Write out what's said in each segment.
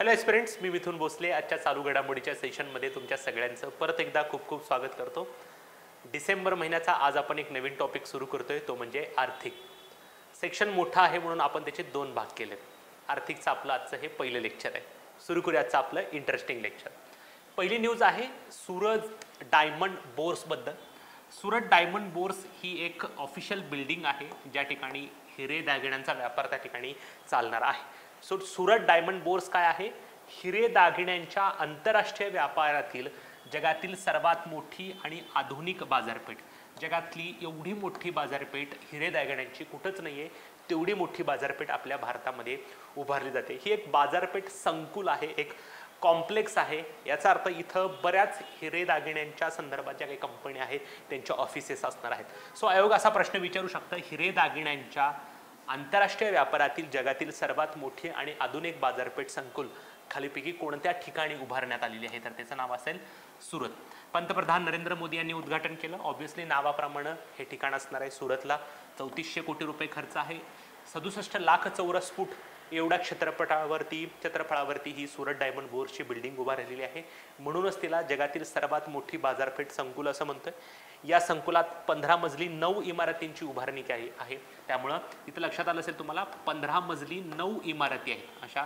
Hello एस्पिरंट्स, मी मिथुन भोसले आजच्या चालू घडामोडीच्या सेशनमध्ये तुमच्या सगळ्यांचं परत एकदा खूप खूप स्वागत करतो. डिसेंबर महिन्याचा आज आपण एक नवीन टॉपिक सुरू करतोय, तो म्हणजे आर्थिक. सेक्शन मोठा आहे म्हणून आपण त्याचे दोन भाग केलेत. आर्थिकचं आपलं आजचं हे पहिलं लेक्चर आहे. सुरू करूया आजचं आपलं इंटरेस्टिंग लेक्चर. पहिली न्यूज आहे सूरत डायमंड बोर्सबद्दल. सूरत डायमंड बोर्स ही एक ऑफिशियल बिल्डिंग आहे ज्या ठिकाणी हिरे दागिन्यांचा व्यापार त्या ठिकाणी चालणार आहे. सूरत डायमंड बोर्स काय आहे? हिरे दागिन्यांच्या आंतरराष्ट्रीय व्यापारातील जगातील सर्वात मोठी आणि आधुनिक बाजारपेठ. जगातली एवढी मोठी बाजारपेठ हिरे दागिन्यांची कुठंच नाही आहे, तेवढी मोठी बाजारपेठ आपल्या भारतामध्ये उभारली जाते. ही एक बाजारपेठ संकुल आहे, एक कॉम्प्लेक्स आहे. याचा अर्थ इथं बऱ्याच हिरे दागिन्यांच्या संदर्भात ज्या काही कंपन्या आहेत त्यांच्या ऑफिसेस असणार आहेत. सो आयोग असा प्रश्न विचारू शकतं, हिरे दागिन्यांच्या आंतरराष्ट्रीय व्यापारातील जगातील सर्वात मोठी आणि आधुनिक बाजारपेठ संकुल खालीपैकी कोणत्या ठिकाणी उभारण्यात आलेली आहे? तर त्याचं नाव असेल सुरत. पंतप्रधान नरेंद्र मोदी यांनी उद्घाटन केलं. ऑब्व्हियसली नावाप्रमाणे हे ठिकाण असणार आहे सुरतला. 3400 कोटी रुपये खर्च आहे. 67 लाख चौरस फूट एवढ्या क्षेत्रफळावरती ही सूरत डायमंड बोर्सची बिल्डिंग उभारलेली आहे. म्हणूनच तिला जगातील सर्वात मोठी बाजारपेठ संकुल असं म्हणतोय. या संकुलात 15 मजली 9 इमारतींची उभारणी आहे. त्यामुळं इथं लक्षात आलं असेल तुम्हाला, 15 मजली 9 इमारती आहेत. अशा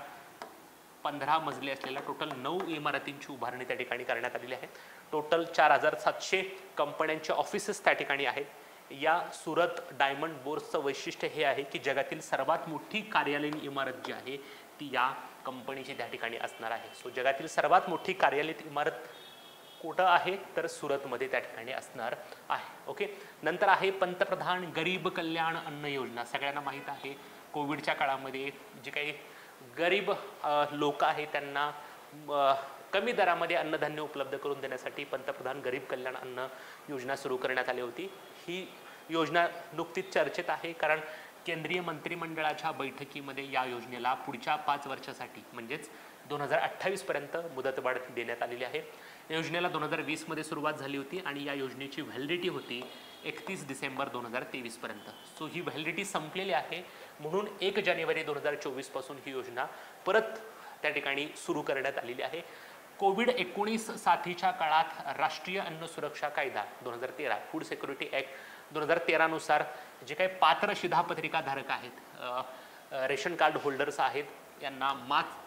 15 मजली असलेल्या टोटल 9 इमारतींची उभारणी त्या ठिकाणी करण्यात आलेली आहे. टोटल 4700 कंपन्यांचे ऑफिसेस त्या ठिकाणी आहेत. या सूरत डायमंड बोर्सचं वैशिष्ट्य हे आहे की जगातील सर्वात मोठी कार्यालयीन इमारत जी आहे ती या कंपनीची त्या ठिकाणी असणार आहे. सो जगातील सर्वात मोठी कार्यालयीन इमारत कुठं आहे? तर सुरतमध्ये त्या ठिकाणी असणार आहे. ओके. नंतर आहे पंतप्रधान गरीब कल्याण अन्न योजना. सगळ्यांना माहीत आहे कोविडच्या काळामध्ये जे काही गरीब लोक आहेत त्यांना कमी दरामध्ये अन्नधान्य उपलब्ध करून देण्यासाठी पंतप्रधान गरीब कल्याण अन्न योजना सुरू करण्यात आली होती. ही योजना नुकतीच चर्चेत आहे कारण केंद्रीय मंत्रिमंडळाच्या बैठकीमध्ये या योजनेला पुढच्या 5 वर्षासाठी म्हणजेच 2028 पर्यंत मुदतवाढ देण्यात आलेली आहे. या योजनेला 2020 मध्ये सुरुवात झाली होती आणि या योजनेची व्हॅलिडिटी होती 31 डिसेंबर 2023 पर्यंत. सो ही व्हॅलिडिटी संपलेली आहे म्हणून 1 जानेवारी 2024 पासून ही योजना परत त्या ठिकाणी सुरू करण्यात आलेली आहे. कोविड-19 साथीच्या काळात राष्ट्रीय अन्न सुरक्षा कायदा 2013 फूड सिक्युरिटी ॲक्ट 2013 नुसार जे काही पात्र शिधापत्रिका धारक आहेत, रेशन कार्ड होल्डर्स आहेत, यांना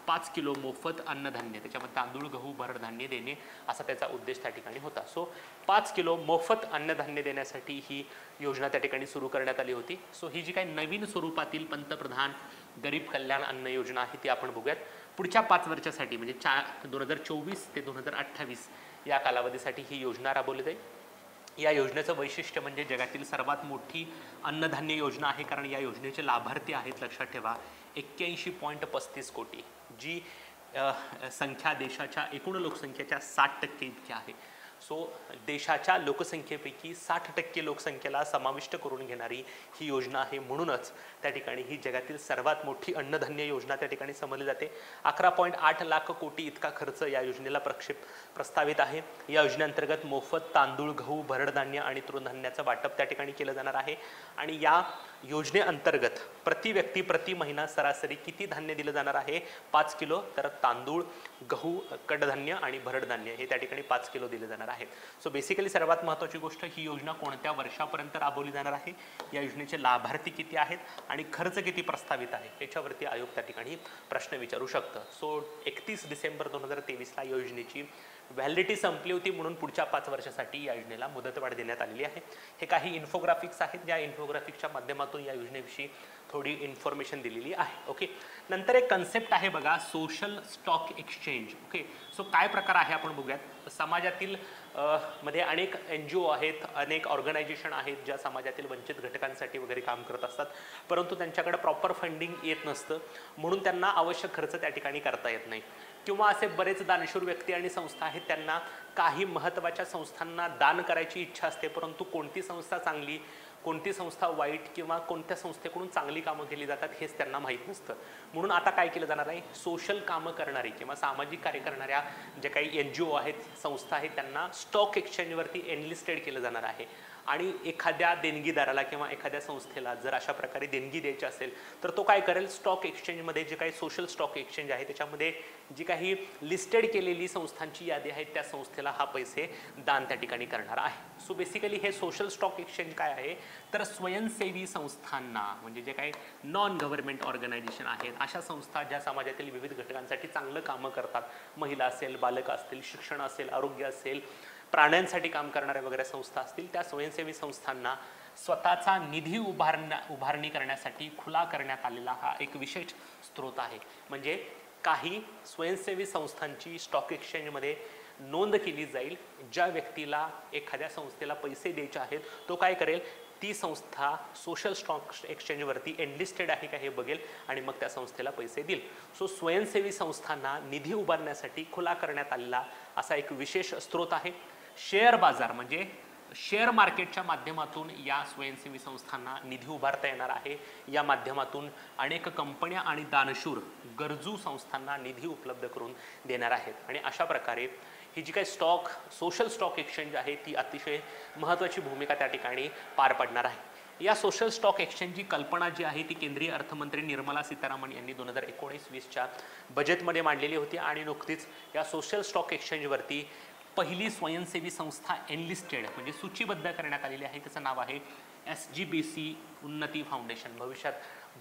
5 किलो मोफत अन्नधान्य, त्याच्यामध्ये तांदूळ, गहू, भरड धान्य देणे असा त्याचा उद्देश त्या ठिकाणी होता. सो 5 किलो मोफत अन्नधान्य देण्यासाठी ही योजना त्या ठिकाणी सुरू करण्यात आली होती. सो ही जी काही नवीन स्वरूपातील पंतप्रधान गरीब कल्याण अन्न योजना आहे ती आपण बघूयात. पुढच्या 5 वर्षासाठी म्हणजे 2024 ते 2028 या कालावधीसाठी ही योजना राबवली जाईल. या योजनेचं वैशिष्ट्य म्हणजे जगातील सर्वात मोठी अन्नधान्य योजना आहे कारण या योजनेचे लाभार्थी आहेत, लक्षात ठेवा, 81.35 कोटी, जी संख्या देशाच्या एकूण लोकसंख्येच्या 60% इतकी आहे. सो देशाच्या लोकसंख्येपैकी 60% लोकसंख्येला समाविष्ट करून घेणारी ही योजना आहे. म्हणूनच त्या ठिकाणी ही जगातील सर्वात मोठी अन्नधान्य योजना त्या ठिकाणी समजली जाते. 11.8 लाख कोटी इतका खर्च या योजनेला प्रस्तावित आहे. या योजनेअंतर्गत मोफत तांदूळ, गहू, भरडधान्य आणि तृणधान्याचं वाटप त्या ठिकाणी केलं जाणार आहे. आणि या योजनेअंतर्गत प्रति व्यक्ती प्रति महिना सरासरी किती धान्य दिलं जाणार आहे? 5 किलो. तर तांदूळ, गहू, कडधान्य आणि भरडधान्य हे त्या ठिकाणी 5 किलो दिले जाणार आहेत. सो बेसिकली सर्वात महत्त्वाची गोष्ट, ही योजना कोणत्या वर्षापर्यंत राबवली जाणार आहे, या योजनेचे लाभार्थी किती आहेत आणि खर्च किती प्रस्तावित आहे याच्यावरती आयोग त्या ठिकाणी प्रश्न विचारू शकतं. सो 31 डिसेंबर 2023ला योजनेची व्हॅलिडिटी संपली होती म्हणून पुढच्या 5 वर्षासाठी या योजनेला मुदतवाढ देण्यात आलेली आहे. हे काही इन्फोग्राफिक्स आहेत, ज्या इन्फोग्राफिक्सच्या माध्यमातून या योजनेविषयी थोडी इन्फॉर्मेशन दिलेली आहे. ओके. नंतर एक कन्सेप्ट आहे बघा, social stock exchange. Okay. So काय प्रकार आहे आपण बघूयात. समाजातील मध्ये अनेक NGO आहेत, अनेक ऑर्गनायझेशन आहेत ज्या समाजातील वंचित घटकांसाठी वगैरे काम करत असतात, परंतु त्यांच्याकडे प्रॉपर फंडिंग येत नसतं म्हणून त्यांना आवश्यक खर्च त्या ठिकाणी करता येत नाही. किंवा असे बरेच दानशूर व्यक्ती आणि संस्था आहेत, त्यांना काही महत्त्वाच्या संस्थांना दान करायची इच्छा असते, परंतु कोणती संस्था चांगली, कोणती संस्था वाईट किंवा कोणत्या संस्थेकडून चांगली कामं केली जातात हेच त्यांना माहीत नसतं. म्हणून आता काय केलं जाणार आहे, सोशल कामं करणारी किंवा सामाजिक कार्य करणाऱ्या जे काही NGO आहेत, संस्था आहेत, त्यांना स्टॉक एक्सचेंजवरती एनलिस्टेड केलं जाणार आहे. आणि एखाद्या देणगीदाराला किंवा एखाद्या संस्थेला जर अशा प्रकारे देणगी द्यायची असेल तर तो काय करेल, स्टॉक एक्सचेंजमध्ये जे काही सोशल स्टॉक एक्सचेंज आहे त्याच्यामध्ये जी काही लिस्टेड केलेली संस्थांची यादी आहे त्या संस्थेला हा पैसे दान त्या ठिकाणी करणार आहे. सो बेसिकली हे सोशल स्टॉक एक्सचेंज काय आहे तर स्वयंसेवी संस्थांना, म्हणजे जे काही नॉन गव्हर्नमेंट ऑर्गनायझेशन आहेत, अशा संस्था ज्या समाजातील विविध घटकांसाठी चांगलं कामं करतात, महिला असेल, बालक असतील, शिक्षण असेल, आरोग्य असेल, प्राण्यांसाठी काम करणाऱ्या वगैरे संस्था असतील, त्या स्वयंसेवी संस्थांना स्वतःचा निधी उभारणी करण्यासाठी खुला करण्यात आलेला हा एक विशेष स्रोत आहे. म्हणजे काही स्वयंसेवी संस्थांची स्टॉक एक्सचेंजमध्ये नोंद केली जाईल. ज्या व्यक्तीला एखाद्या संस्थेला पैसे द्यायचे आहेत तो काय करेल, ती संस्था सोशल स्टॉक एक्सचेंजवरती एनलिस्टेड आहे का हे बघेल आणि मग त्या संस्थेला पैसे देईल. सो स्वयंसेवी संस्थांना निधी उभारण्यासाठी खुला करण्यात आलेला असा एक विशेष स्रोत आहे. शेअर बाजार म्हणजे शेअर मार्केटच्या माध्यमातून या स्वयंसेवी संस्थांना निधी उभारता येणार आहे. या माध्यमातून अनेक कंपन्या आणि दानशूर गरजू संस्थांना निधी उपलब्ध करून देणार आहेत. आणि अशा प्रकारे ही जी काही सोशल स्टॉक एक्सचेंज आहे ती अतिशय महत्त्वाची भूमिका त्या ठिकाणी पार पडणार आहे. या सोशल स्टॉक एक्सचेंजची कल्पना जी आहे ती केंद्रीय अर्थमंत्री निर्मला सीतारामन यांनी 2019-20च्या बजेटमध्ये मांडलेली होती आणि नुकतीच या सोशल स्टॉक एक्सचेंजवरती पहिली स्वयंसेवी संस्था एनलिस्टेड म्हणजे सूचीबद्ध करण्यात आलेली आहे. त्याचं नाव आहे SGBC उन्नती फाउंडेशन. भविष्यात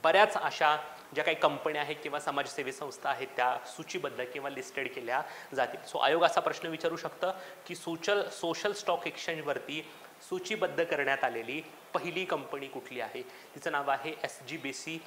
बऱ्याच अशा ज्या काही कंपन्या आहेत किंवा समाजसेवी संस्था आहेत त्या सूचीबद्ध किंवा लिस्टेड केल्या जातील. सो आयोग असा प्रश्न विचारू शकतं की सोशल स्टॉक एक्सचेंजवरती सूचीबद्ध करण्यात आलेली पहिली कंपनी कुठली आहे. तिचं नाव आहे SGBC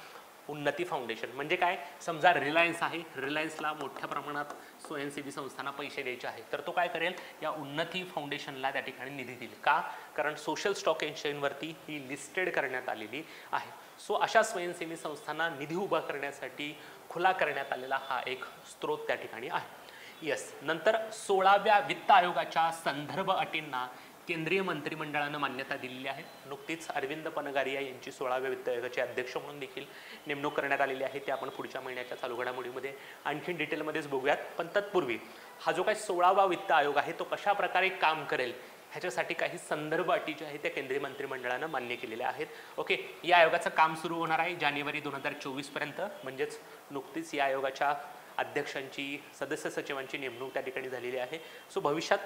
उन्नती फाउंडेशन. म्हणजे काय, समजा रिलायन्स आहे, रिलायन्सला मोठ्या प्रमाणात स्वयंसेवी संस्थांना पैसे द्यायचे आहेत तर तो काय करेल, या उन्नती फाउंडेशनला त्या ठिकाणी निधी देईल. का, कारण सोशल स्टॉक एक्सचेंजवरती ही लिस्टेड करण्यात आलेली आहे. सो अशा स्वयंसेवी संस्थांना निधी उभा करण्यासाठी खुला करण्यात आलेला हा एक स्रोत त्या ठिकाणी आहे. यस. नंतर 16व्या वित्त आयोगाच्या संदर्भ अटींना केंद्रीय मंत्रिमंडळानं मान्यता दिलेली आहे. नुकतीच अरविंद पनगारिया यांची 16व्या वित्त आयोगाचे अध्यक्ष म्हणून देखील नेमणूक करण्यात आलेली आहे. ते आपण पुढच्या महिन्याच्या चालू घडामोडीमध्ये आणखी डिटेलमध्येच बघूयात. पण तत्पूर्वी हा जो काही 16वा वित्त आयोग आहे तो कशा प्रकारे काम करेल ह्याच्यासाठी काही संदर्भ अटी ज्या आहेत त्या केंद्रीय मंत्रिमंडळानं मान्य केलेल्या आहेत. ओके, या आयोगाचं काम सुरू होणार आहे जानेवारी 2024 पर्यंत. म्हणजेच नुकतीच या आयोगाच्या अध्यक्षांची, सदस्य सचिवांची नेमणूक त्या ठिकाणी झालेली आहे. सो भविष्यात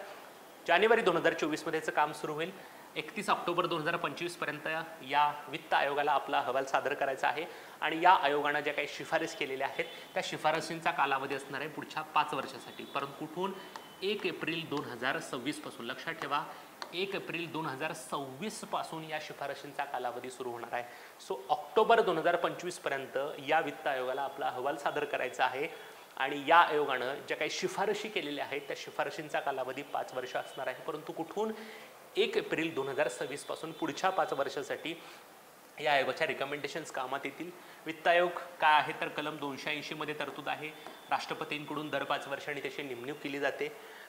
जानेवारी 2024 मध्ये याचं काम सुरू होईल. 31 ऑक्टोबर 2025 पर्यंत या वित्त आयोगाला आपला अहवाल सादर करायचा आहे आणि या आयोगानं ज्या काही शिफारस केलेल्या आहेत त्या शिफारसींचा कालावधी असणार आहे पुढच्या 5 वर्षासाठी. परंतु कुठून, 1 एप्रिल 2026 पासून. लक्षात ठेवा, 1 एप्रिल 2026 पासून या शिफारशींचा कालावधी सुरू होणार आहे. सो ऑक्टोबर 2025 पर्यंत या वित्त आयोगाला आपला अहवाल सादर करायचा आहे आणि या आयोगानं ज्या काही शिफारशी केलेल्या आहेत त्या शिफारशींचा कालावधी 5 वर्ष असणार आहे. परंतु कुठून, 1 एप्रिल 2026 पासून पुढच्या 5 वर्षासाठी या आयोगाच्या रिकमेंडेशन्स कामात येतील. वित्त आयोग काय आहे तर कलम 280 मध्ये तरतूद आहे. राष्ट्रपतींकडून दर 5 वर्षांनी त्याची नेमणूक केली जाते.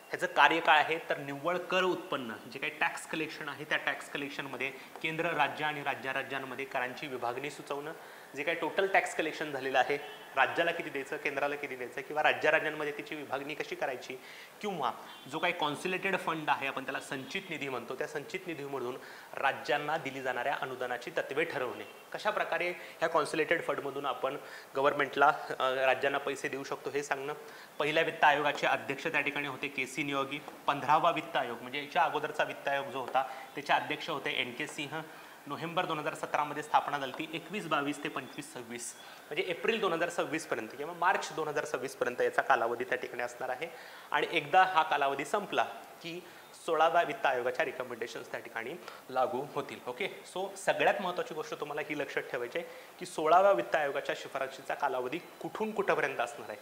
ह्याचं कार्य काय आहे तर निव्वळ कर उत्पन्न जे काही टॅक्स कलेक्शन आहे त्या टॅक्स कलेक्शनमध्ये केंद्र, राज्य आणि राज्यांमध्ये करांची विभागणी सुचवणं, जे काही टोटल टॅक्स कलेक्शन झालेलं आहे राज्याला किती द्यायचं, केंद्राला किती द्यायचं किंवा राज्यांमध्ये त्याची विभागणी कशी करायची, किंवा जो काही कॉन्सोलिडेटेड फंड आहे आपण त्याला संचित निधी म्हणतो, त्या संचित निधीमधून राज्यांना दिली जाणाऱ्या अनुदानाची तत्वे ठरवणे. कशा प्रकारे ह्या कॉन्सोलिडेटेड फंडमधून आपण गव्हर्नमेंटला, राज्यांना पैसे देऊ शकतो हे सांगणं. पहिल्या वित्त आयोगाचे अध्यक्ष त्या ठिकाणी होते KC नियोगी. 15वा वित्त आयोग म्हणजे याच्या अगोदरचा वित्त आयोग जो होता त्याचे अध्यक्ष होते NK सिंह. नोव्हेंबर 2017 मध्ये स्थापना झाली ती. 21-22 ते 25-26 म्हणजे एप्रिल 2026 पर्यंत किंवा मार्च 2026 पर्यंत याचा कालावधी त्या ठिकाणी असणार आहे. आणि एकदा हा कालावधी संपला की 16व्या वित्त आयोगाच्या रिकमेंडेशन्स त्या ठिकाणी लागू होतील. ओके, सो सगळ्यात महत्त्वाची गोष्ट तुम्हाला ही लक्षात ठेवायची आहे की 16व्या वित्त आयोगाच्या शिफारशीचा कालावधी कुठून कुठपर्यंत असणार आहे,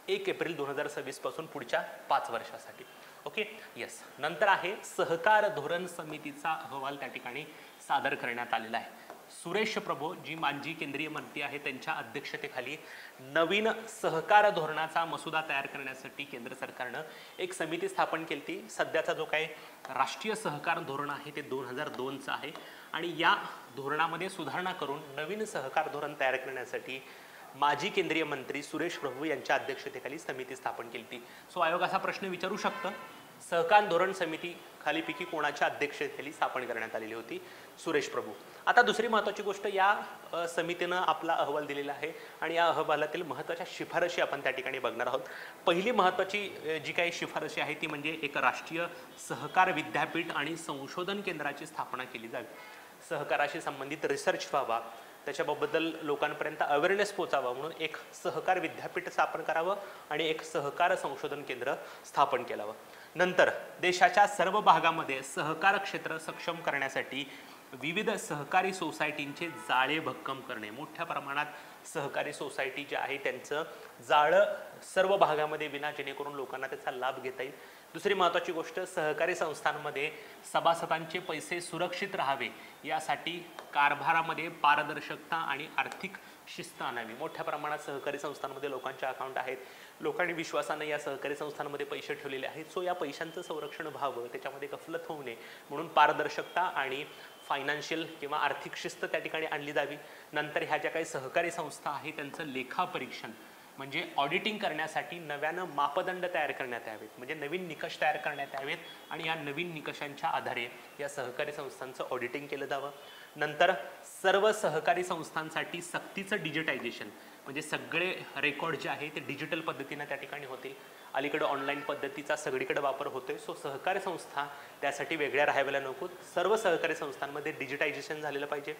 1 एप्रिल 2026 पासून पुढच्या 5 वर्षासाठी. Okay, yes. नंतर आहे सहकार धोरण समितीचा अहवाल त्या ठिकाणी सादर करण्यात आलेला आहे. सुरेश प्रभू जी माजी केंद्रीय मंत्री आहे त्यांच्या अध्यक्षतेखाली नवीन सहकार धोरणाचा मसुदा तयार करण्यासाठी केंद्र सरकारनं एक समिती स्थापन केली होती. सध्याचा जो काही राष्ट्रीय सहकार धोरण आहे ते 2002चं आहे आणि या धोरणामध्ये सुधारणा करून नवीन सहकार धोरण तयार करण्यासाठी माजी केंद्रीय मंत्री सुरेश प्रभू यांच्या अध्यक्षतेखाली समिती स्थापन केली होती. सो आयोग असा प्रश्न विचारू शकतं, सहकार धोरण समिती खालीपैकी कोणाच्या अध्यक्षतेखाली स्थापन करण्यात आलेली होती? सुरेश प्रभू. आता दुसरी महत्त्वाची गोष्ट, या समितीनं आपला अहवाल दिलेला आहे आणि या अहवालातील महत्त्वाच्या शिफारशी आपण त्या ठिकाणी बघणार आहोत. पहिली महत्त्वाची जी काही शिफारशी आहे ती म्हणजे एक राष्ट्रीय सहकार विद्यापीठ आणि संशोधन केंद्राची स्थापना केली जावी. सहकाराशी संबंधित रिसर्च व्हावा, त्याच्याबद्दल लोकांपर्यंत अवेअरनेस पोचावा म्हणून एक सहकार विद्यापीठ स्थापन करावं आणि एक सहकार संशोधन केंद्र स्थापन केलावं. नंतर देशाच्या सर्व भागामध्ये सहकार क्षेत्र सक्षम करण्यासाठी विविध सहकारी सोसायटींचे जाळे भक्कम करणे. मोठ्या प्रमाणात सहकारी सोसायटी जे आहे त्यांचं जाळं सर्व भागामध्ये विना, जेणेकरून लोकांना त्याचा लाभ घेता येईल. दुसरी महत्त्वाची गोष्ट, सहकारी संस्थांमध्ये सभासदांचे पैसे सुरक्षित राहावे यासाठी कारभारामध्ये पारदर्शकता आणि आर्थिक शिस्त आणावी. मोठ्या प्रमाणात सहकारी संस्थांमध्ये लोकांचे अकाउंट आहेत, लोकांनी विश्वासाने या सहकारी संस्थांमध्ये पैसे ठेवलेले आहेत. सो या पैशांचं संरक्षण व्हावं, त्याच्यामध्ये गफलत होऊ नये म्हणून पारदर्शकता आणि फायनान्शियल किंवा आर्थिक शिस्त त्या ठिकाणी आणली जावी. नंतर ह्या ज्या काही सहकारी संस्था आहेत त्यांचं लेखापरीक्षण म्हणजे ऑडिटिंग करण्यासाठी नव्यानं मापदंड तयार करण्यात यावेत, म्हणजे नवीन निकष तयार करण्यात यावेत आणि या नवीन निकषांच्या आधारे या सहकारी संस्थांचं ऑडिटिंग केलं जावं. नंतर सर्व सहकारी संस्थांसाठी सक्तीचं डिजिटायझेशन म्हणजे सगळे रेकॉर्ड जे आहे ते डिजिटल पद्धतीने त्या ठिकाणी होतील. अलीकडे ऑनलाईन पद्धतीचा सगळीकडे वापर होतोय. सो सहकारी संस्था त्यासाठी वेगळ्या राहायला नको, सर्व सहकारी संस्थांमध्ये डिजिटायझेशन झालेलं पाहिजे.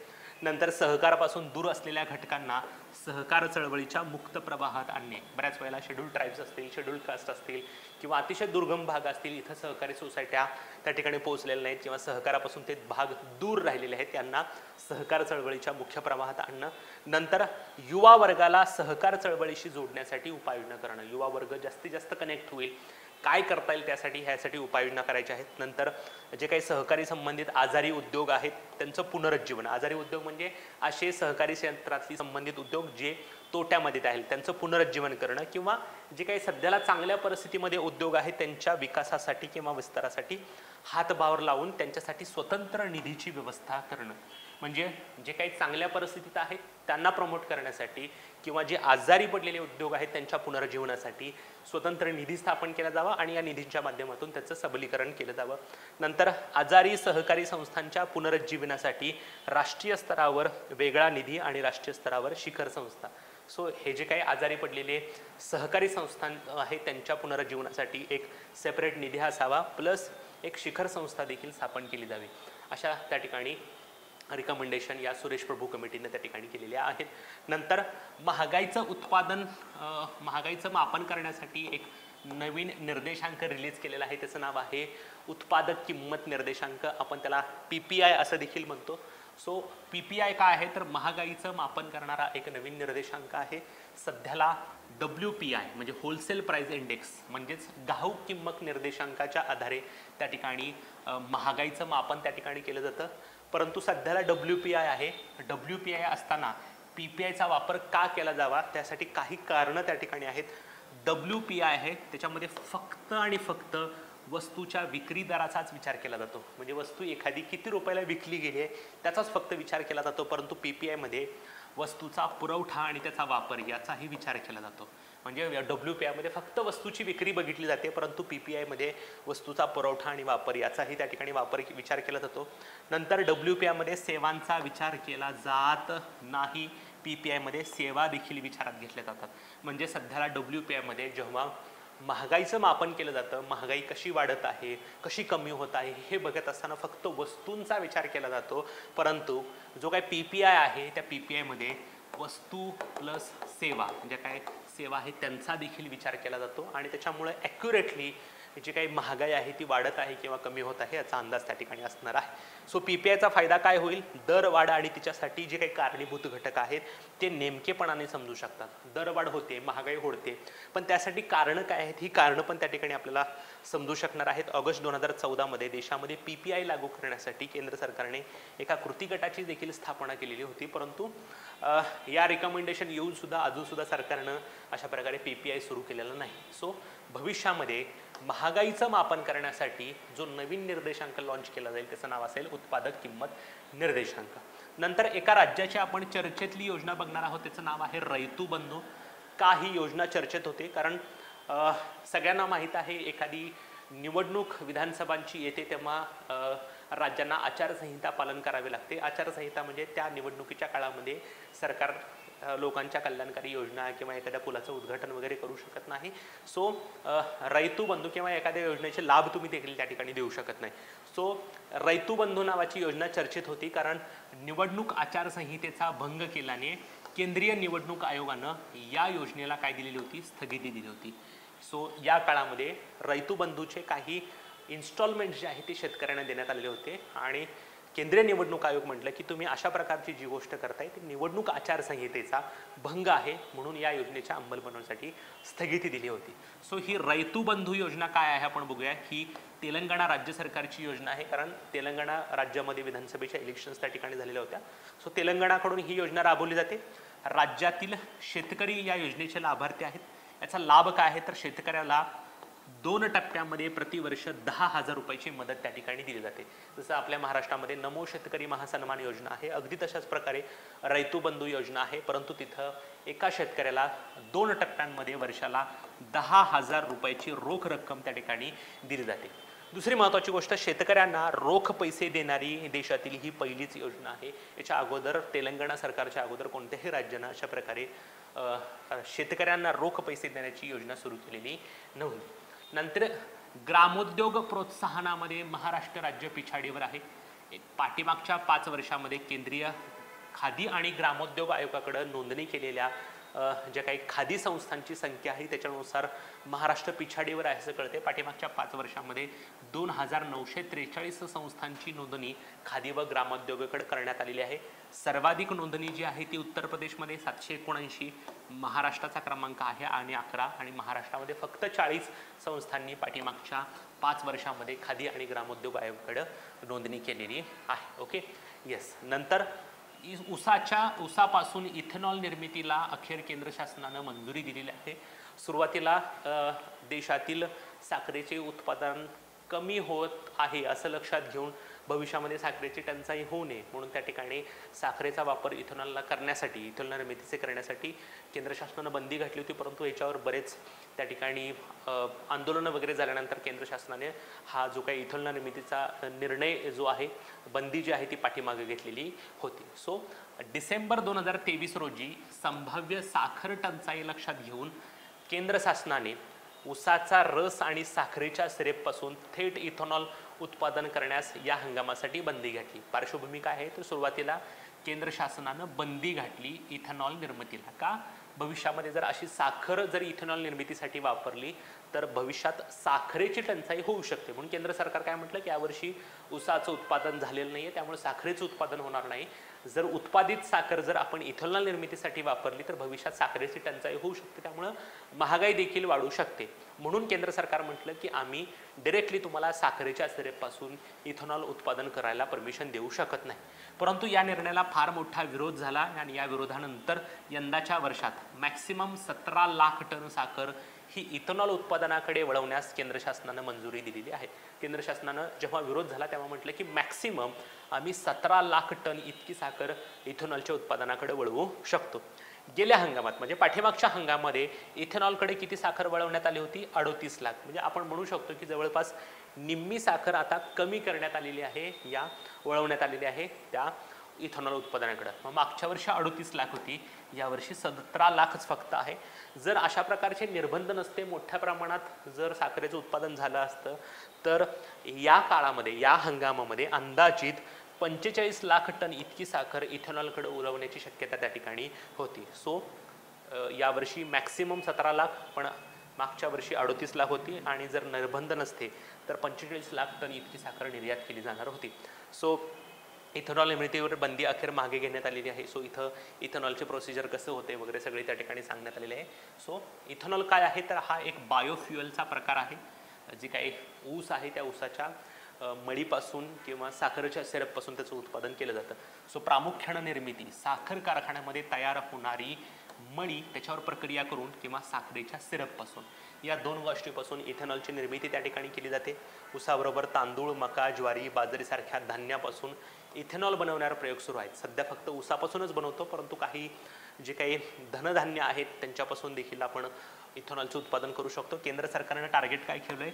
नंतर सहकारापासून दूर असलेल्या घटकांना सहकार चळवळीच्या मुक्त प्रवाहात आणणे. बऱ्याच वेळेला शेड्यूल्ड ट्राईब्स असतील, शेड्यूल्ड कास्ट असतील किंवा अतिशय दुर्गम भाग असतील, इथं सहकारी सोसायट्या त्या ठिकाणी पोहोचलेल्या नाहीत किंवा सहकारापासून ते भाग दूर राहिलेले आहेत, त्यांना सहकार चळवळीच्या मुख्य प्रवाहात आणणं. नंतर युवा वर्गाला सहकार चळवळीशी जोडण्यासाठी उपाययोजना करणं. युवा वर्ग जास्तीत जास्त कनेक्ट होईल, काय करता येईल त्यासाठी, ह्यासाठी उपाययोजना करायच्या आहेत. नंतर जे काही सहकारी संबंधित आजारी उद्योग आहेत त्यांचं पुनरुज्जीवन. आजारी उद्योग म्हणजे असे सहकारी क्षेत्रातली संबंधित उद्योग जे तोट्यामध्ये आहेत त्यांचं पुनरुज्जीवन करणं किंवा जे काही सध्याला चांगल्या परिस्थितीमध्ये उद्योग आहेत त्यांच्या विकासासाठी किंवा विस्तारासाठी हातभार लावून त्यांच्यासाठी स्वतंत्र निधीची व्यवस्था करणं. म्हणजे जे काही चांगल्या परिस्थितीत आहेत त्यांना प्रमोट करण्यासाठी किंवा जे आजारी पडलेले उद्योग आहेत त्यांच्या पुनर्जीवनासाठी स्वतंत्र निधी स्थापन केला जावा आणि या निधीच्या माध्यमातून त्याचं सबलीकरण केलं जावं. नंतर आजारी सहकारी संस्थांच्या पुनरुज्जीवनासाठी राष्ट्रीय स्तरावर वेगळा निधी आणि राष्ट्रीय स्तरावर शिखर संस्था. सो हे जे काही आजारी पडलेले सहकारी संस्था आहेत त्यांच्या पुनरुज्जीवनासाठी एक सेपरेट निधी असावा, प्लस एक शिखर संस्था देखील स्थापन केली जावी. अशा त्या ठिकाणी रिकमेंडेशन या सुरेश प्रभू कमिटीने त्या ठिकाणी केलेल्या आहेत. नंतर महागाईचं मापन करण्यासाठी एक नवीन निर्देशांक रिलीज केलेला आहे, त्याचं नाव आहे उत्पादक किंमत निर्देशांक. आपण त्याला PPI असं देखील म्हणतो. सो PPI काय आहे तर महागाईचं मापन करणारा एक नवीन निर्देशांक आहे. सध्याला WPI म्हणजे होलसेल प्राइस इंडेक्स म्हणजेच घाऊक किंमत निर्देशांकाच्या आधारे त्या ठिकाणी महागाईचं मापन त्या ठिकाणी केलं जातं. परंतु सध्याला WPI आहे. WPI असताना PPIचा वापर का केला जावा त्यासाठी काही कारणं त्या ठिकाणी आहेत. WPI आहे त्याच्यामध्ये फक्त आणि फक्त वस्तूच्या विक्री दराचाच विचार केला जातो, म्हणजे वस्तू एखादी किती रुपयाला विकली गेली आहे त्याचाच फक्त विचार केला जातो. परंतु PPI मध्ये वस्तूचा पुरवठा आणि त्याचा वापर याचाही विचार केला जातो. म्हणजे WPI मध्ये फक्त वस्तूची विक्री बघितली जाते, परंतु PPI मध्ये वस्तूचा पुरवठा आणि वापर याचाही त्या ठिकाणी विचार केला जातो. नंतर WPI मध्ये सेवांचा विचार केला जात नाही, PPI मध्ये सेवा देखील विचारात घेतल्या जातात. म्हणजे सध्याला WPI मध्ये जेव्हा महागाईचं मापन केलं जातं, महागाई कशी वाढत आहे, कशी कमी होत आहे हे बघत असताना फक्त वस्तूंचा विचार केला जातो. परंतु जो काय PPI आहे त्या PPI मध्ये वस्तू प्लस सेवा म्हणजे काय सेवा आहे त्यांचा देखील विचार केला जातो आणि त्याच्यामुळे ॲक्युरेटली जी काही महागाई आहे ती वाढत आहे किंवा कमी होत आहे याचा अंदाज त्या ठिकाणी असणार आहे. सो PPIचा फायदा काय होईल, दरवाढ आणि तिच्यासाठी जे काही कारणीभूत घटक आहेत ते नेमकेपणाने समजू शकतात. दरवाढ होते, महागाई होते, पण त्यासाठी कारणं काय आहेत ही कारणं पण त्या ठिकाणी आपल्याला समजू शकणार आहेत. ऑगस्ट 2014 मध्ये देशामध्ये PPI लागू करण्यासाठी केंद्र सरकारने एका कृती गटाची देखील स्थापना केलेली होती. परंतु या रिकमेंडेशन येऊन सुद्धा अजून सुद्धा सरकारनं अशा प्रकारे PPI सुरू केलेला नाही. सो भविष्यामध्ये महागाईचं मापन करण्यासाठी जो नवीन निर्देशांक लॉन्च केला जाईल त्याचं नाव असेल उत्पादक किंमत निर्देशांक. नंतर एका राज्याची आपण चर्चेतली योजना बघणार आहोत, त्याचं नाव आहे रैतू बंधू. का ही योजना चर्चेत होते, कारण सगळ्यांना माहीत आहे एखादी निवडणूक विधानसभांची येते तेव्हा राज्यांना आचारसंहिता पालन करावे लागते. आचारसंहिता म्हणजे त्या निवडणुकीच्या काळामध्ये सरकार लोकांच्या कल्याणकारी योजना किंवा एखाद्या पुलाचं उद्घाटन वगैरे करू शकत नाही. सो रैतू बंधू किंवा एखाद्या योजनेचे लाभ तुम्ही देखील त्या ठिकाणी देऊ शकत नाही. सो रैतू बंधू नावाची योजना चर्चेत होती कारण निवडणूक आचारसंहितेचा भंग केल्याने केंद्रीय निवडणूक आयोगानं या योजनेला काय दिलेली होती, स्थगिती दिली होती. सो या काळामध्ये रैतू बंधूचे काही इन्स्टॉलमेंट जे आहे ते शेतकऱ्यांना देण्यात आलेले होते आणि केंद्रीय निवडणूक आयोग म्हटलं की तुम्ही अशा प्रकारची जी गोष्ट करताय ती निवडणूक आचारसंहितेचा भंग आहे म्हणून या योजनेच्या अंमलबजावणीसाठी स्थगिती दिली होती. सो ही रैतू बंधू योजना काय आहे आपण बघूया. ही तेलंगणा राज्य सरकारची योजना आहे कारण तेलंगणा राज्यामध्ये विधानसभेच्या इलेक्शन्स त्या ठिकाणी झालेल्या होत्या. सो तेलंगणाकडून ही योजना राबवली जाते. राज्यातील शेतकरी या योजनेचे लाभार्थी आहेत. याचा लाभ काय आहे तर शेतकऱ्याला 2 टप्प्यामध्ये प्रतिवर्ष 10,000 रुपयाची मदत त्या ठिकाणी दिली जाते. जसं आपल्या महाराष्ट्रामध्ये नमो शेतकरी महासन्मान योजना आहे, अगदी तशाच प्रकारे रैतू बंधू योजना आहे, परंतु तिथं एका शेतकऱ्याला 2 टप्प्यांमध्ये वर्षाला 10,000 रुपयाची रोख रक्कम त्या ठिकाणी दिली जाते. दुसरी महत्त्वाची गोष्ट, शेतकऱ्यांना रोख पैसे देणारी देशातील ही पहिलीच योजना आहे. याच्या अगोदर तेलंगणा सरकारच्या अगोदर कोणत्याही राज्यानं अशा प्रकारे शेतकऱ्यांना रोख पैसे देण्याची योजना सुरू केलेली नव्हती. नंतर ग्रामोद्योग प्रोत्साहनामध्ये महाराष्ट्र राज्य पिछाडीवर आहे. पाठीमागच्या 5 वर्षामध्ये केंद्रीय खादी आणि ग्रामोद्योग आयोगाकडे नोंदणी केलेल्या ज्या काही खादी संस्थांची संख्या आहे त्याच्यानुसार महाराष्ट्र पिछाडीवर आहे असं कळते. पाठीमागच्या 5 वर्षामध्ये 2,943 संस्थांची नोंदणी खादी व ग्रामोद्योगाकडे करण्यात आलेली आहे. सर्वाधिक नोंदणी जी आहे ती उत्तर प्रदेशमध्ये 779, महाराष्ट्राचा क्रमांक आहे आणि 11 आणि महाराष्ट्रामध्ये फक्त 40 संस्थांनी पाठीमागच्या 5 वर्षामध्ये खादी आणि ग्रामोद्योग आयोगाकडे नोंदणी केलेली आहे. Okay, yes. नंतर ऊसापासून इथेनॉल निर्मितीला अखेर केंद्र शासनानं मंजुरी दिलेली आहे. सुरुवातीला देशातील साखरेचे उत्पादन कमी होत आहे असं लक्षात घेऊन भविष्यामध्ये साखरेची टंचाई होऊ नये म्हणून त्या ठिकाणी साखरेचा वापर इथेनॉलला करण्यासाठी, इथेनॉल निर्मितीचे करण्यासाठी केंद्र शासनानं बंदी घातली होती. परंतु याच्यावर बरेच त्या ठिकाणी आंदोलनं वगैरे झाल्यानंतर केंद्र शासनाने हा जो काही इथेनॉल निर्मितीचा निर्णय जो आहे, बंदी जी आहे ती पाठीमागे घेतलेली होती. सो डिसेंबर 2023 रोजी संभाव्य साखर टंचाई लक्षात घेऊन केंद्र शासनाने ऊसाचा रस आणि साखरेच्या सिरेपपासून थेट इथेनॉल उत्पादन करण्यास या हंगामासाठी बंदी घातली. पार्श्वभूमी काय आहे तर सुरुवातीला केंद्र शासनानं बंदी घातली इथेनॉल निर्मितीला. का? भविष्यामध्ये जर अशी साखर जर इथेनॉल निर्मितीसाठी वापरली तर भविष्यात साखरेची टंचाई होऊ शकते म्हणून केंद्र सरकार काय म्हटलं की यावर्षी ऊसाचं उत्पादन झालेलं नाहीये त्यामुळे साखरेचं उत्पादन होणार नाही. जर उत्पादित साखर जर आपण इथेनॉल निर्मितीसाठी वापरली तर भविष्यात साखरेची टंचाई होऊ शकते, त्यामुळे महागाई देखील वाढू शकते. म्हणून केंद्र सरकार म्हटलं की आम्ही डायरेक्टली तुम्हाला साखरेच्या सिरेपपासून इथेनॉल उत्पादन करायला परमिशन देऊ शकत नाही. परंतु या निर्णयाला फार मोठा विरोध झाला आणि या विरोधानंतर यंदाच्या वर्षात मॅक्सिमम 17 लाख टन साखर ही इथेनॉल उत्पादनाकडे वळवण्यास केंद्र शासनानं मंजुरी दिलेली आहे. केंद्र शासनानं जेव्हा विरोध झाला तेव्हा म्हटलं की मॅक्सिमम आम्ही 17 लाख टन इतकी साखर इथेनॉलच्या उत्पादनाकडे वळवू शकतो. गेल्या हंगामात म्हणजे पाठीमागच्या हंगामामध्ये इथेनॉलकडे किती साखर वळवण्यात आली होती? 38 लाख. म्हणजे आपण म्हणू शकतो की जवळपास निम्मी साखर आता कमी करण्यात आलेली आहे, या वळवण्यात आलेली आहे त्या इथेनॉल उत्पादनाकडे. मग मागच्या वर्षी 38 लाख होती, यावर्षी 17 लाखच फक्त आहे. जर अशा प्रकारचे निर्बंध नसते, मोठ्या प्रमाणात जर साखरेचं उत्पादन झालं असतं तर या काळामध्ये, या हंगामामध्ये अंदाजित 45 लाख टन इतकी साखर इथेनॉलकडे उलवण्याची शक्यता त्या ठिकाणी होती. सो यावर्षी मॅक्सिमम 17 लाख, पण मागच्या वर्षी 38 लाख होती आणि जर निर्बंध नसते तर 45 लाख टन इतकी साखर निर्यात केली जाणार होती. सो इथेनॉल निर्मितीवर बंदी अखेर मागे घेण्यात आलेली आहे. सो इथं इथेनॉलचे प्रोसिजर कसं होते वगैरे सगळे त्या ठिकाणी सांगण्यात आलेले आहे. सो इथेनॉल काय आहे तर हा एक बायोफ्युएलचा प्रकार आहे. जी काही ऊस आहे त्या ऊसाच्या मळीपासून किंवा साखरेच्या सिरपपासून त्याचं उत्पादन केलं जातं. सो प्रामुख्यानं निर्मिती साखर कारखान्यामध्ये तयार होणारी मळी त्याच्यावर प्रक्रिया करून किंवा साखरेच्या सिरपपासून, या 2 गोष्टीपासून इथेनॉलची निर्मिती त्या ठिकाणी केली जाते. ऊसाबरोबर तांदूळ, मका, ज्वारी, बाजरीसारख्या धान्यापासून इथेनॉल बनवण्यावर प्रयोग सुरू आहेत. सध्या फक्त ऊसापासूनच बनवतो, परंतु काही जे काही धनधान्य आहेत त्यांच्यापासून देखील आपण इथेनॉलचं उत्पादन करू शकतो. केंद्र सरकारने टार्गेट काय ठेवलंय?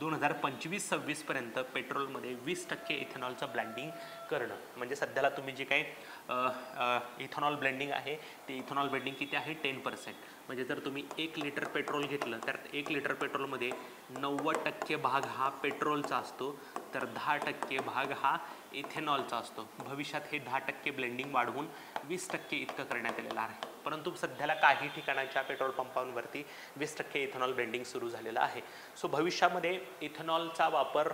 2025-26 पर्यंत पेट्रोलमध्ये 20% इथेनॉलचं ब्लेंडिंग करणं. म्हणजे सध्याला तुम्ही जे काही इथेनॉल ब्लेंडिंग आहे ते इथेनॉल ब्लेंडिंग किती आहे 10%. म्हणजे जर तुम्ही 1 लिटर पेट्रोल घेतलं तर 1 लिटर पेट्रोलमध्ये 90% भाग हा पेट्रोलचा असतो, तर 10% भाग हा इथेनॉलचा असतो. भविष्यात हे 10% ब्लेंडिंग वाढवून 20% इतकं करण्यात आलेलं आहे. परंतु सध्याला काही ठिकाणाच्या पेट्रोल पंपांवरती 20% इथेनॉल ब्लेंडिंग सुरू झालेलं आहे. सो भविष्यामध्ये इथेनॉलचा वापर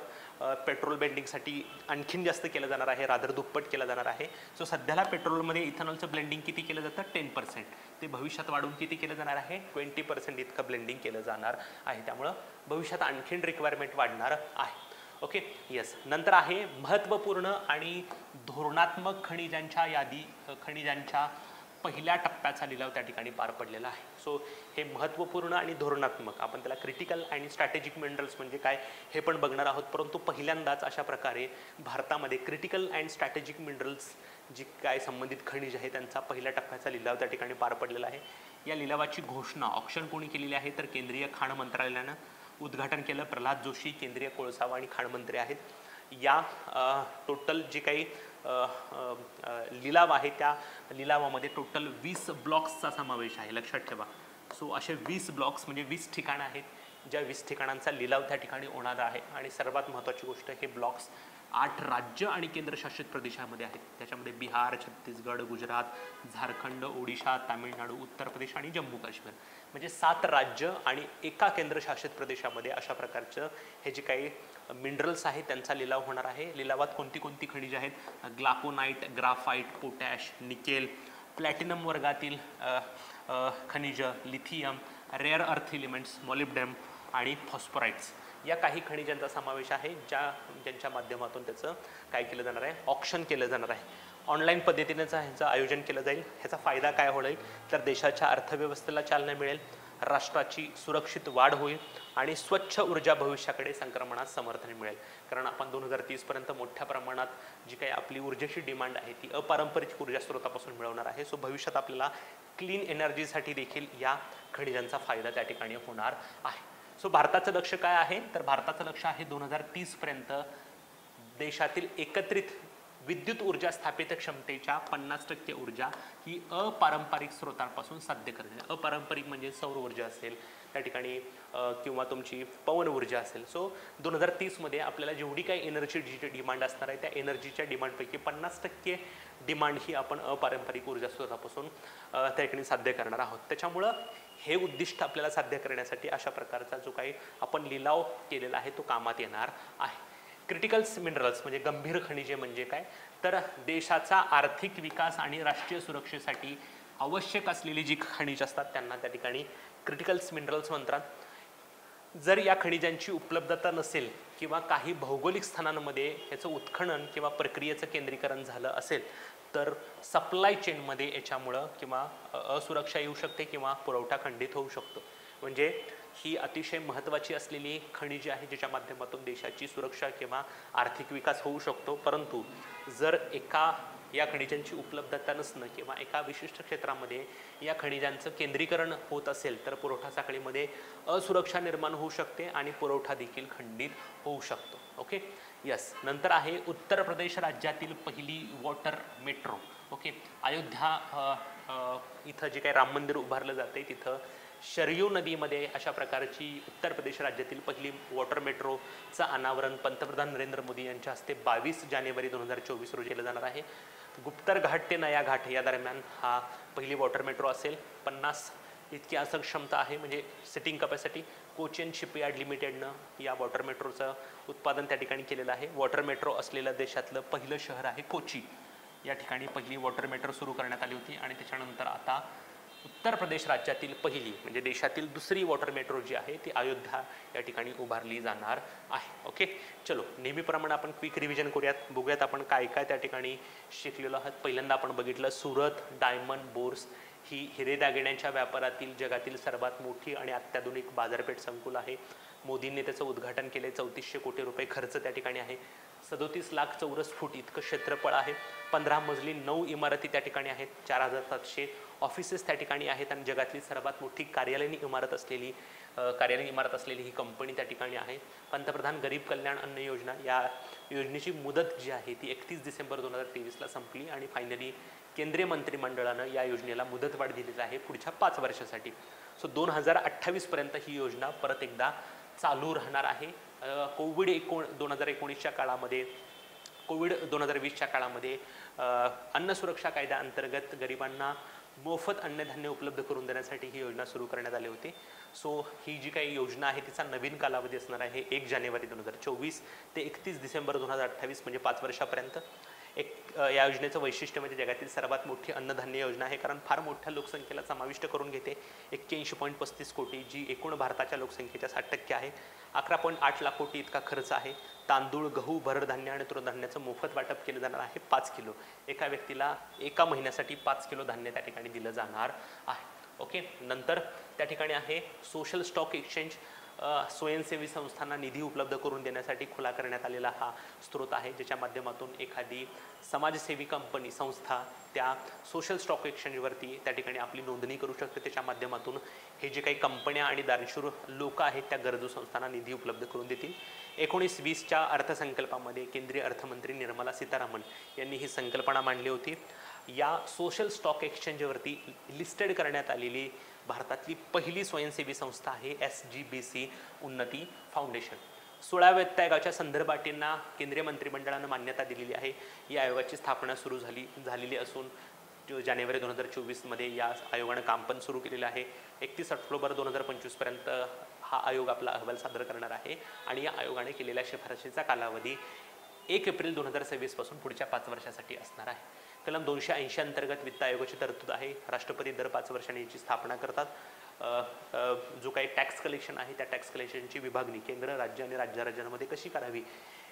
पेट्रोल ब्लेंडिंगसाठी आणखीन जास्त केला जाणार आहे, रादर दुप्पट केला जाणार आहे. सो सध्याला पेट्रोलमध्ये इथेनॉलचं ब्लेंडिंग किती केलं जातं 10%, ते भविष्यात वाढून किती केलं जाणार आहे 20% इतकं ब्लेंडिंग केलं जाणार आहे. त्यामुळं भविष्यात आणखीन रिक्वायरमेंट वाढणार आहे. Okay, yes. नंतर आहे महत्त्वपूर्ण आणि धोरणात्मक खनिजांच्या पहिल्या टप्प्याचा लिलाव त्या ठिकाणी पार पडलेला आहे. सो हे महत्त्वपूर्ण आणि धोरणात्मक, आपण त्याला क्रिटिकल आणि स्ट्रॅटेजिक मिनरल्स म्हणजे काय हे पण बघणार आहोत. परंतु पहिल्यांदाच अशा प्रकारे भारतामध्ये क्रिटिकल अँड स्ट्रॅटेजिक मिनरल्स जी काय संबंधित खनिज आहे त्यांचा पहिल्या टप्प्याचा लिलाव त्या ठिकाणी पार पडलेला आहे. या लिलावाची घोषणा ऑप्शन कोणी केलेली आहे तर केंद्रीय खाण मंत्रालयानं उद्घाटन केलं. प्रल्हाद जोशी केंद्रीय कोळसा आणि खाण मंत्री आहेत. या टोटल जे काही लिलाव आहे त्या लिलावामध्ये टोटल 20 ब्लॉक्सचा समावेश आहे, लक्षात ठेवा. सो असे 20 ब्लॉक्स म्हणजे 20 ठिकाणं आहेत, ज्या 20 ठिकाणांचा लिलाव त्या ठिकाणी होणार आहे. आणि सर्वात महत्त्वाची गोष्ट, हे ब्लॉक्स 8 राज्य आणि केंद्रशासित प्रदेशामध्ये आहेत. त्याच्यामध्ये बिहार, छत्तीसगड, गुजरात, झारखंड, ओडिशा, तामिळनाडू, उत्तर प्रदेश आणि जम्मू काश्मीर, म्हणजे 7 राज्य आणि एका केंद्रशासित प्रदेशामध्ये अशा प्रकारचं हे जे काही मिनरल्स आहेत त्यांचा लिलाव होणार आहे. लिलावात कोणती कोणती खनिज आहेत, ग्लाकोनाइट, ग्राफाइट, पोटॅश, निकेल, प्लॅटिनम वर्गातील खनिज, lithium, rare earth elements, molybdenum आणि फॉस्फोराइट्स, या काही खनिजांचा समावेश आहे ज्यांच्या माध्यमातून त्याचं काय केलं जाणार आहे, ऑक्शन केलं जाणार आहे. ऑनलाईन पद्धतीनेच ह्याचं आयोजन केलं जाईल. ह्याचा फायदा काय होईल तर देशाच्या अर्थव्यवस्थेला चालना मिळेल, राष्ट्राची सुरक्षित वाढ होईल आणि स्वच्छ ऊर्जा भविष्याकडे संक्रमणास समर्थन मिळेल. कारण आपण 2030 पर्यंत मोठ्या प्रमाणात जी काही आपली ऊर्जेची डिमांड आहे ती अपारंपरिक ऊर्जा स्रोतापासून मिळवणार आहे. सो भविष्यात आपल्याला क्लीन एनर्जीसाठी देखील या खनिजांचा फायदा त्या ठिकाणी होणार आहे. सो भारताचं लक्ष काय आहे तर भारताचं लक्ष आहे 2030 पर्यंत देशातील एकत्रित विद्युत ऊर्जा स्थापित क्षमतेच्या 50% ऊर्जा ही अपारंपरिक स्रोतांपासून साध्य करणे. अपारंपरिक म्हणजे सौर ऊर्जा असेल त्या ठिकाणी किंवा तुमची पवन ऊर्जा असेल. सो 2030 मध्ये आपल्याला जेवढी काही एनर्जी डिमांड असणार आहे त्या एनर्जीच्या डिमांडपैकी 50% डिमांड ही आपण अपारंपरिक ऊर्जा स्रोतापासून त्या ठिकाणी साध्य करणार आहोत. त्याच्यामुळं हे उद्दिष्ट आपल्याला साध्य करण्यासाठी अशा प्रकारचा जो काही आपण लिलाव केलेला आहे तो कामात येणार आहे. क्रिटिकल्स मिनरल्स म्हणजे गंभीर खनिजे म्हणजे काय तर देशाचा आर्थिक विकास आणि राष्ट्रीय सुरक्षेसाठी आवश्यक असलेली जी खनिज असतात त्यांना त्या ठिकाणी क्रिटिकल्स मिनरल्स म्हणतात. जर या खनिजांची उपलब्धता नसेल किंवा काही भौगोलिक स्थानांमध्ये याचं उत्खनन किंवा प्रक्रियेचं केंद्रीकरण झालं असेल तर सप्लाय चेनमध्ये याच्यामुळं किंवा असुरक्षा येऊ शकते किंवा पुरवठा खंडित होऊ शकतो. म्हणजे ही अतिशय महत्त्वाची असलेली खनिजे आहे ज्याच्या माध्यमातून देशाची सुरक्षा किंवा आर्थिक विकास होऊ शकतो. परंतु जर या खनिजांची उपलब्धता नसणं किंवा एका विशिष्ट क्षेत्रामध्ये या खनिजांचं केंद्रीकरण होत असेल तर पुरवठा साखळीमध्ये असुरक्षा निर्माण होऊ शकते आणि पुरवठा देखील खंडित होऊ शकतो. Okay, yes. नंतर आहे उत्तर प्रदेश राज्यातील पहिली वॉटर मेट्रो. ओके, अयोध्या इथं जे काही राम मंदिर उभारलं जाते तिथं शरयू नदीमध्ये अशा प्रकारची उत्तर प्रदेश राज्यातील पहिली वॉटर मेट्रोचं अनावरण पंतप्रधान नरेंद्र मोदी यांच्या हस्ते 22 जानेवारी 2024 रोजी केलं जाणार आहे. गुप्तर घाट ते नया घाट या दरम्यान हा पहिली वॉटर मेट्रो असेल. 50 इतकी आसन क्षमता आहे म्हणजे सिटिंग कपॅसिटी. कोचियन शिपयार्ड लिमिटेडनं या वॉटर मेट्रोचं उत्पादन त्या ठिकाणी केलेलं आहे. वॉटर मेट्रो असलेलं देशातलं पहिलं शहर आहे कोची. या ठिकाणी पहिली वॉटर मेट्रो सुरू करण्यात आली होती आणि त्याच्यानंतर आता उत्तर प्रदेश राज्यातील पहिली म्हणजे देशातील दुसरी वॉटर मेट्रो जी आहे ती अयोध्या या ठिकाणी उभारली जाणार आहे. ओके, चलो नेहमीप्रमाणे आपण क्विक रिव्हिजन करूयात, बघूयात आपण काय काय त्या ठिकाणी शिकलेलो आहात. पहिल्यांदा आपण बघितलं सुरत डायमंड बोर्स ही हिरे दागिन्यांच्या व्यापारातील जगातील सर्वात मोठी आणि अत्याधुनिक बाजारपेठ संकुल आहे. मोदींनी त्याचं उद्घाटन केले. 3400 कोटी रुपये खर्च त्या ठिकाणी आहे. 37 लाख चौरस फूट इतकं क्षेत्रफळ आहे. 15 मजली 9 इमारती त्या ठिकाणी आहेत. 4700 ऑफिसेस त्या ठिकाणी आहेत आणि जगातली सर्वात मोठी कार्यालयीन इमारत असलेली ही कंपनी त्या ठिकाणी आहे. पंतप्रधान गरीब कल्याण अन्न योजना या योजनेची मुदत जी आहे ती 31 डिसेंबर 2023ला संपली आणि फायनली केंद्रीय मंत्रिमंडळानं या योजनेला मुदतवाढ दिलेली आहे पुढच्या 5 वर्षासाठी. सो 2028 पर्यंत ही योजना परत एकदा चालू राहणार आहे. कोविड 2019च्या काळामध्ये कोविड 2020च्या काळामध्ये अन्न सुरक्षा कायद्याअंतर्गत गरिबांना मोफत अन्नधान्य उपलब्ध करून देण्यासाठी ही योजना सुरू करण्यात आली होती. सो ही जी काही योजना आहे तिचा नवीन कालावधी असणार आहे 1 जानेवारी 2024 ते 31 डिसेंबर 2028 म्हणजे 5 वर्षापर्यंत. या योजनेचं वैशिष्ट्य म्हणजे जगातील सर्वात मोठी अन्नधान्य योजना आहे, कारण फार मोठ्या लोकसंख्येला समाविष्ट करून घेते. 81.35 कोटी जी एकूण भारताच्या लोकसंख्येच्या 60% आहे. 11.8 लाख कोटी इतका खर्च आहे. तांदूळ, गहू, भरडधान्य आणि तृणधान्याचं मोफत वाटप केलं जाणार आहे 5 किलो. एका व्यक्तीला एका महिन्यासाठी 5 किलो धान्य त्या ठिकाणी दिलं जाणार आहे. ओके. नंतर त्या ठिकाणी आहे सोशल स्टॉक एक्सचेंज. स्वयंसेवी संस्थांना निधी उपलब्ध करून देण्यासाठी खुला करण्यात आलेला हा स्रोत आहे, ज्याच्या माध्यमातून एखादी समाजसेवी कंपनी संस्था त्या सोशल स्टॉक एक्सचेंजवरती त्या ठिकाणी आपली नोंदणी करू शकते. त्याच्या माध्यमातून हे जे काही कंपन्या आणि दानशूर लोक आहेत त्या गरजू संस्थांना निधी उपलब्ध करून देतील. 19-20च्या अर्थसंकल्पामध्ये केंद्रीय अर्थमंत्री निर्मला सीतारामन यांनी ही संकल्पना मांडली होती. या सोशल स्टॉक एक्सचेंजवरती लिस्टेड करण्यात आलेली भारतातली पहिली स्वयंसेवी संस्था आहे SGBC उन्नती फाउंडेशन. 16व्या वित्त आयोगाच्या संदर्भाटींना केंद्रीय मंत्रिमंडळानं मान्यता दिलेली आहे. या आयोगाची स्थापना सुरू झालेली असून जानेवारी 2024मध्ये या आयोगानं काम पण सुरू केलेलं आहे. 31 ऑक्टोबर 2025 पर्यंत हा आयोग आपला अहवाल सादर करणार आहे आणि या आयोगाने केलेल्या शिफारशीचा कालावधी 1 एप्रिल 2026 पासून पुढच्या 5 वर्षासाठी असणार आहे. कलम 280 अंतर्गत वित्त आयोगाची तरतूद आहे. राष्ट्रपती दर 5 वर्षांनी याची स्थापना करतात. जो काही टॅक्स कलेक्शन आहे त्या टॅक्स कलेक्शनची विभागणी केंद्र, राज्य आणि राज्यांमध्ये कशी करावी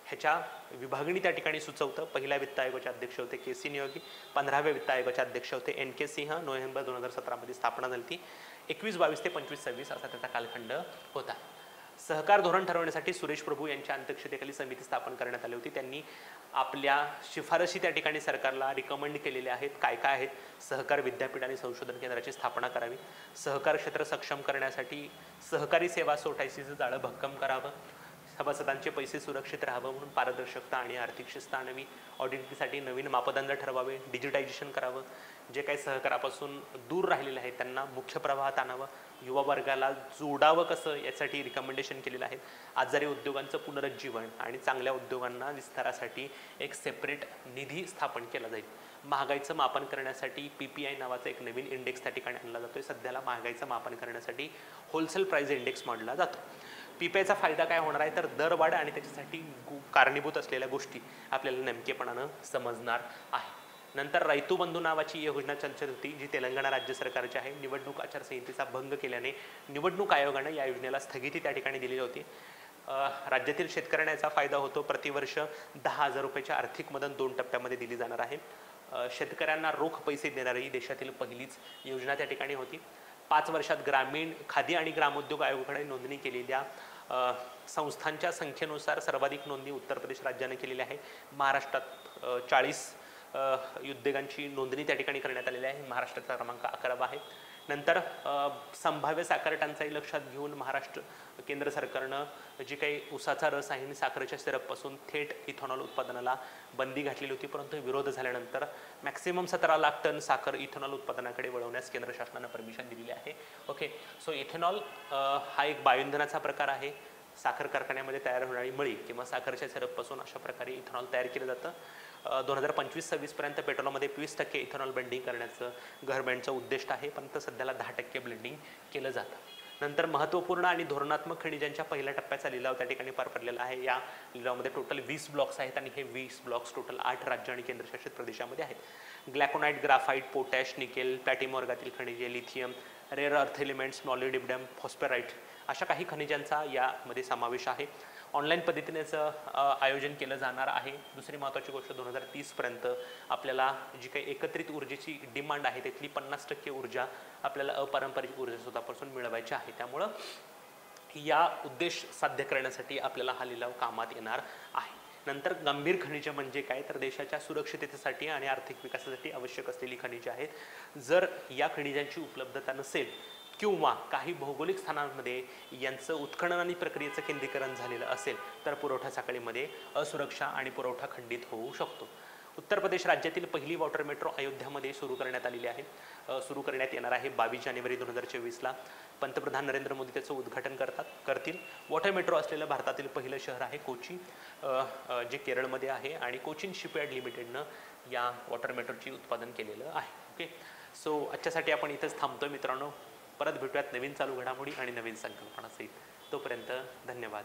ह्याच्या विभागणी त्या ठिकाणी सुचवतं. पहिल्या वित्त आयोगाचे अध्यक्ष होते KC नियोगी. 15व्या वित्त आयोगाचे अध्यक्ष होते NK सिंह. नोव्हेंबर 2017मध्ये स्थापना झाली ती. 21-22 ते 25-26 असा त्याचा कालखंड होता. सहकार धोरण ठरवण्यासाठी सुरेश प्रभू यांच्या अध्यक्षतेखाली समिती स्थापन करण्यात आली होती. त्यांनी आपल्या शिफारशी त्या ठिकाणी सरकारला रिकमेंड केलेल्या आहेत. काय आहेत? सहकार विद्यापीठ आणि संशोधन केंद्राची स्थापना करावी. सहकार क्षेत्र सक्षम करण्यासाठी सहकारी सेवा सोसायटीचं जाळं भक्कम करावं. सभासदांचे पैसे सुरक्षित राहावं म्हणून पारदर्शकता आणि आर्थिक शिस्त आणावी. ऑडिटिंगसाठी नवीन मापदंड ठरवावे. डिजिटायझेशन करावं. जे काही सहकारापासून दूर राहिलेले आहेत त्यांना मुख्य प्रवाहात आणावं. युवा वर्गाला जोडावं कसं यासाठी रिकमेंडेशन केलेलं आहे. आजारी उद्योगांचं पुनरुज्जीवन आणि चांगल्या उद्योगांना विस्तारासाठी एक सेपरेट निधी स्थापन केला जाईल. महागाईचं मापन करण्यासाठी PPI नावाचा एक नवीन इंडेक्स त्या ठिकाणी आणला जातोय. सध्याला महागाईचं मापन करण्यासाठी होलसेल प्राइस इंडेक्स मांडला जातो. PPIचा फायदा काय होणार आहे तर दरवाढ आणि त्याच्यासाठी कारणीभूत असलेल्या गोष्टी आपल्याला नेमकेपणानं समजणार आहे. नंतर रैतू बंधू नावाची योजना चर्चेत होती जी तेलंगणा राज्य सरकारची आहे. निवडणूक आचारसंहितेचा भंग केल्याने निवडणूक आयोगानं या योजनेला स्थगिती त्या ठिकाणी दिलेली होती. राज्यातील शेतकऱ्यांना याचा फायदा होतो. प्रतिवर्ष 10,000 रुपयाची आर्थिक मदत 2 टप्प्यामध्ये दिली जाणार आहे. शेतकऱ्यांना रोख पैसे देणारी देशातील पहिलीच योजना त्या ठिकाणी होती. 5 वर्षात ग्रामीण खादी आणि ग्रामोद्योग आयोगाकडे नोंदणी केलेल्या संस्थांच्या संख्येनुसार सर्वाधिक नोंदणी उत्तर प्रदेश राज्याने केलेली आहे. महाराष्ट्रात 40 उद्योगांची नोंदणी त्या ठिकाणी करण्यात आलेली आहे. महाराष्ट्राचा क्रमांक 11वा आहे. नंतर संभाव्य साखर टंचाई लक्षात घेऊन महाराष्ट्र केंद्र सरकारनं जी काही उसाचा रस आहे आणि साखरेच्या सिरपपासून थेट इथेनॉल उत्पादनाला बंदी घातलेली होती, परंतु विरोध झाल्यानंतर मॅक्सिमम 17 लाख टन साखर इथेनॉल उत्पादनाकडे वळवण्यास केंद्र शासनानं परमिशन दिलेली आहे. ओके. सो इथेनॉल हा एक बायोइंधनाचा प्रकार आहे. साखर कारखान्यामध्ये तयार होणारी मळी किंवा साखरच्या सिरपपासून अशा प्रकारे इथेनॉल तयार केलं जातं. 2025-26 पर्यंत पेट्रोलमध्ये 20% इथेनॉल ब्लेंडिंग करण्याचं गव्हर्नमेंटचं उद्दिष्ट आहे, पण सध्याला 10% ब्लेंडिंग केलं जातं. नंतर महत्त्वपूर्ण आणि धोरणात्मक खनिजांच्या पहिल्या टप्प्याचा लिलाव त्या ठिकाणी पार पडलेला आहे. या लिलावामध्ये टोटल 20 ब्लॉक्स आहेत आणि हे 20 ब्लॉक्स टोटल 8 राज्य आणि केंद्रशासित प्रदेशामध्ये आहेत. Glauconite, graphite, potash, nickel, platinum वर्गातील खनिजे, lithium, rare earth elements, molybdenum, phosphorite अशा काही खनिजांचा यामध्ये समावेश आहे. ऑनलाईन पद्धतीनेचं आयोजन केलं जाणार आहे. दुसरी महत्त्वाची गोष्ट 2030 पर्यंत आपल्याला जी काही एकत्रित ऊर्जेची डिमांड आहे त्यातली 50% ऊर्जा आपल्याला अपारंपरिक ऊर्जेस्रोतापासून मिळवायची आहे. त्यामुळं या उद्देश साध्य करण्यासाठी आपल्याला हा लिलाव कामात येणार आहे. नंतर गंभीर खनिजे म्हणजे काय, तर देशाच्या सुरक्षिततेसाठी आणि आर्थिक विकासासाठी आवश्यक असलेली खनिजे आहेत. जर या खनिजांची उपलब्धता नसेल किंवा काही भौगोलिक स्थानांमध्ये यांचं उत्खनन आणि प्रक्रियेचं केंद्रीकरण झालेलं असेल तर पुरवठा साखळीमध्ये असुरक्षा आणि पुरवठा खंडित होऊ शकतो. उत्तर प्रदेश राज्यातील पहिली वॉटर मेट्रो अयोध्यामध्ये सुरू करण्यात आलेली आहे. सुरू करण्यात येणार आहे 22 जानेवारी 2024ला. पंतप्रधान नरेंद्र मोदी त्याचं उद्घाटन करतील. वॉटर मेट्रो असलेलं भारतातील पहिलं शहर आहे कोची, जे केरळमध्ये आहे, आणि कोचिन शिपयार्ड लिमिटेडनं या वॉटर मेट्रोची उत्पादन केलेलं आहे. ओके, सो आजच्यासाठी आपण इथंच थांबतोय मित्रांनो. परत भेटूयात नवीन चालू घडामोडी आणि नवीन संकल्पनासहित. तोपर्यंत धन्यवाद.